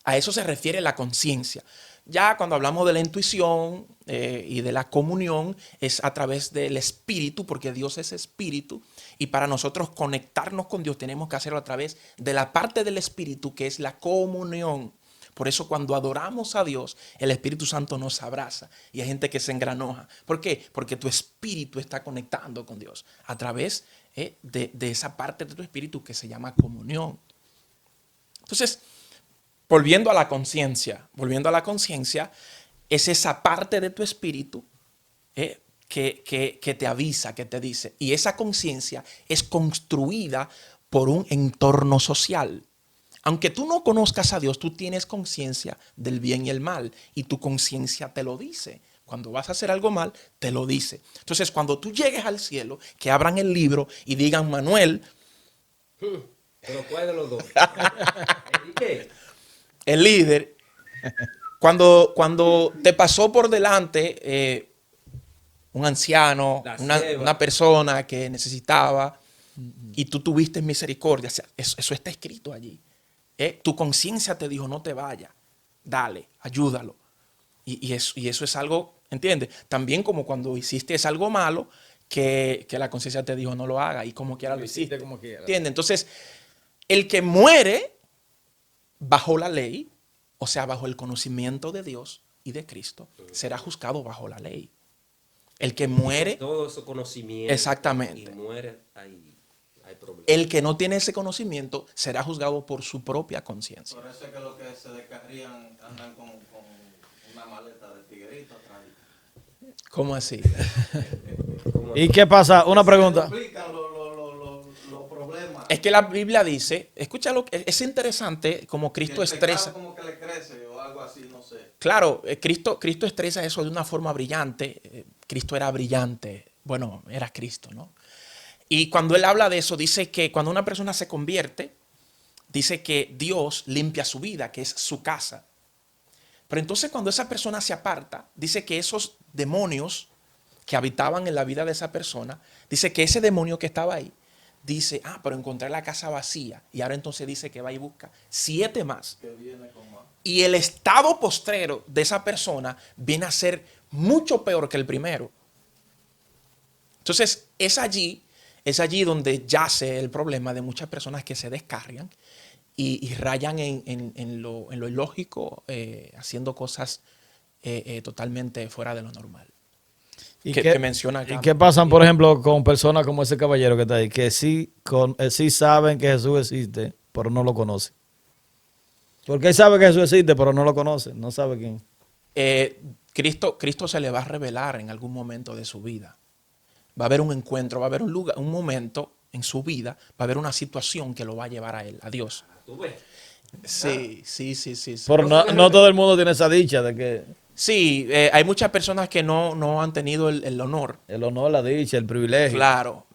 A eso se refiere la conciencia. Ya cuando hablamos de la intuición y de la comunión, es a través del espíritu, porque Dios es espíritu, y para nosotros conectarnos con Dios tenemos que hacerlo a través de la parte del espíritu, que es la comunión. Por eso cuando adoramos a Dios, el Espíritu Santo nos abraza y hay gente que se engranoja. ¿Por qué? Porque tu espíritu está conectando con Dios a través de esa parte de tu espíritu que se llama comunión. Entonces, volviendo a la conciencia, es esa parte de tu espíritu que te avisa, que te dice. Y esa conciencia es construida por un entorno social. Aunque tú no conozcas a Dios, tú tienes conciencia del bien y el mal. Y tu conciencia te lo dice. Cuando vas a hacer algo mal, te lo dice. Entonces, cuando tú llegues al cielo, que abran el libro y digan, Manuel, ¿Pero cuál de los dos? ¿Qué? el líder, cuando te pasó por delante un anciano, una persona que necesitaba, y tú tuviste misericordia, o sea, eso está escrito allí. Tu conciencia te dijo, no te vayas, dale, ayúdalo. Y eso es algo, ¿entiendes? También como cuando hiciste algo malo, que la conciencia te dijo, no lo haga, y como quiera lo hiciste. Como quiera. ¿Entiendes? Entonces, el que muere bajo la ley, o sea, bajo el conocimiento de Dios y de Cristo, será juzgado bajo la ley. El que muere, Todo ese conocimiento. exactamente. Y muere, hay problemas. El que no tiene ese conocimiento será juzgado por su propia conciencia. Por eso es que los que se descarrían andan con una maleta de tiguerito atrás. ¿Cómo así? ¿Y qué pasa? Una pregunta. Explican los problemas. Es que la Biblia dice, escúchalo, es interesante como Cristo Que el pecado estresa. como que le crece o algo así, no sé. Claro, Cristo estresa eso de una forma brillante. Cristo era brillante. Bueno, era Cristo, ¿no? Y cuando él habla de eso, dice que cuando una persona se convierte, dice que Dios limpia su vida, que es su casa. Pero entonces cuando esa persona se aparta, dice que esos demonios que habitaban en la vida de esa persona, dice que ese demonio que estaba ahí, dice, pero encontré la casa vacía. Y ahora entonces dice que va y busca 7 más. Que viene con más. Y el estado postrero de esa persona viene a ser mucho peor que el primero. Entonces es allí donde yace el problema de muchas personas que se descarrian y rayan en lo ilógico, haciendo cosas totalmente fuera de lo normal. Que menciona acá. ¿Y qué pasan, por ejemplo, con personas como ese caballero que está ahí, que sí saben que Jesús existe, pero no lo conocen? Porque él sabe que Jesús existe, pero no lo conoce, no sabe quién. Cristo se le va a revelar en algún momento de su vida. Va a haber un encuentro, va a haber un lugar, un momento en su vida, va a haber una situación que lo va a llevar a él, a Dios. ¿Tú ves? Sí. Pero no todo el mundo tiene esa dicha de que Sí, hay muchas personas que no han tenido el honor. el honor, la dicha, el privilegio. Claro,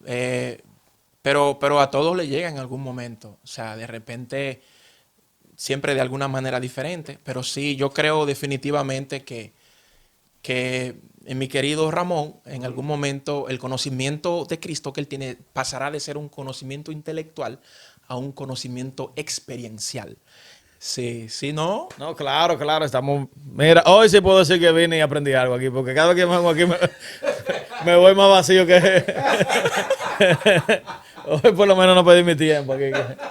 pero a todos le llega en algún momento. O sea, de repente, siempre de alguna manera diferente. Pero sí, yo creo definitivamente que en mi querido Ramón, en algún momento, el conocimiento de Cristo que él tiene pasará de ser un conocimiento intelectual a un conocimiento experiencial. Sí, ¿no? No, claro, estamos... Mira, hoy sí puedo decir que vine y aprendí algo aquí, porque cada vez que me hago aquí me voy más vacío que... Hoy por lo menos no pedí mi tiempo aquí.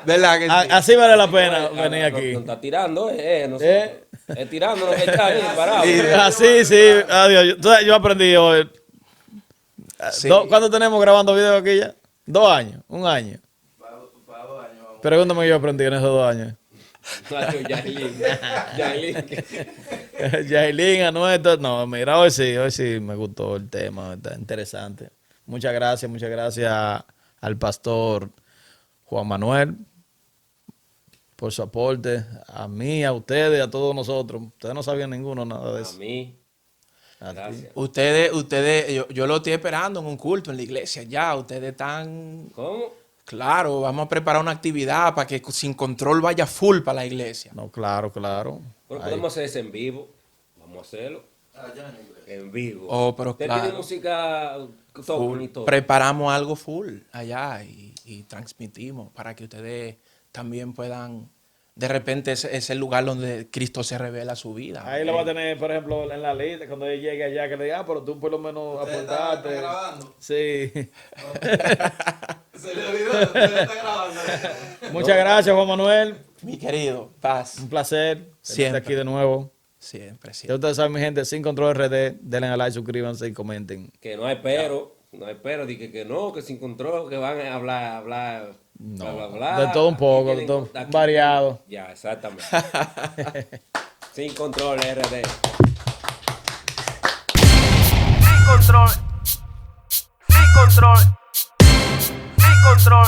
¿Verdad que sí? Así vale la pena venir aquí. No está tirando, nosotros. Es tirando lo que está ahí, parado. Así, sí, adiós. Yo aprendí hoy. Sí. ¿Cuánto tenemos grabando video aquí ya? 2 años, 1 año. Para 2 años. Vamos. Pregúntame qué yo aprendí en esos 2 años. Yailin, Anuel, no, mira, hoy sí me gustó el tema, está interesante. Muchas gracias al pastor Juan Manuel por su aporte, a mí, a ustedes, a todos nosotros. Ustedes no sabían ninguno nada de A eso. mí. A ti. Gracias. Ustedes, yo lo estoy esperando en un culto en la iglesia ya. Ustedes están... ¿Cómo? Claro, vamos a preparar una actividad para que Sin Control vaya full para la iglesia. No, claro. Pero Ahí. podemos hacer eso en vivo. Vamos a hacerlo. Allá en la iglesia. En vivo. Oh, pero ¿Usted claro. tiene música Full. y todo? Preparamos algo full allá y transmitimos para que ustedes también puedan de repente es el lugar donde Cristo se revela su vida. Ahí lo va a tener, por ejemplo, en la lista, cuando él llegue allá, que le diga, pero tú por lo menos ¿Ustedes aportaste. están grabando? Sí. Se le olvidó, ustedes están grabando. Muchas gracias, Juan Manuel. Mi querido, paz. Un placer tenerte Siempre. aquí de nuevo. Siempre, Ya siempre. ustedes saben, mi gente, Sin Control RD, denle a like, suscríbanse y comenten. Que no hay pero, dije que no, que sin control, que van a hablar, bla, bla, bla. De todo un poco, Aquí de todo, tienen- aquí- variado. Ya, exactamente. Sin control, RD. Sin control. Sin control. Sin control.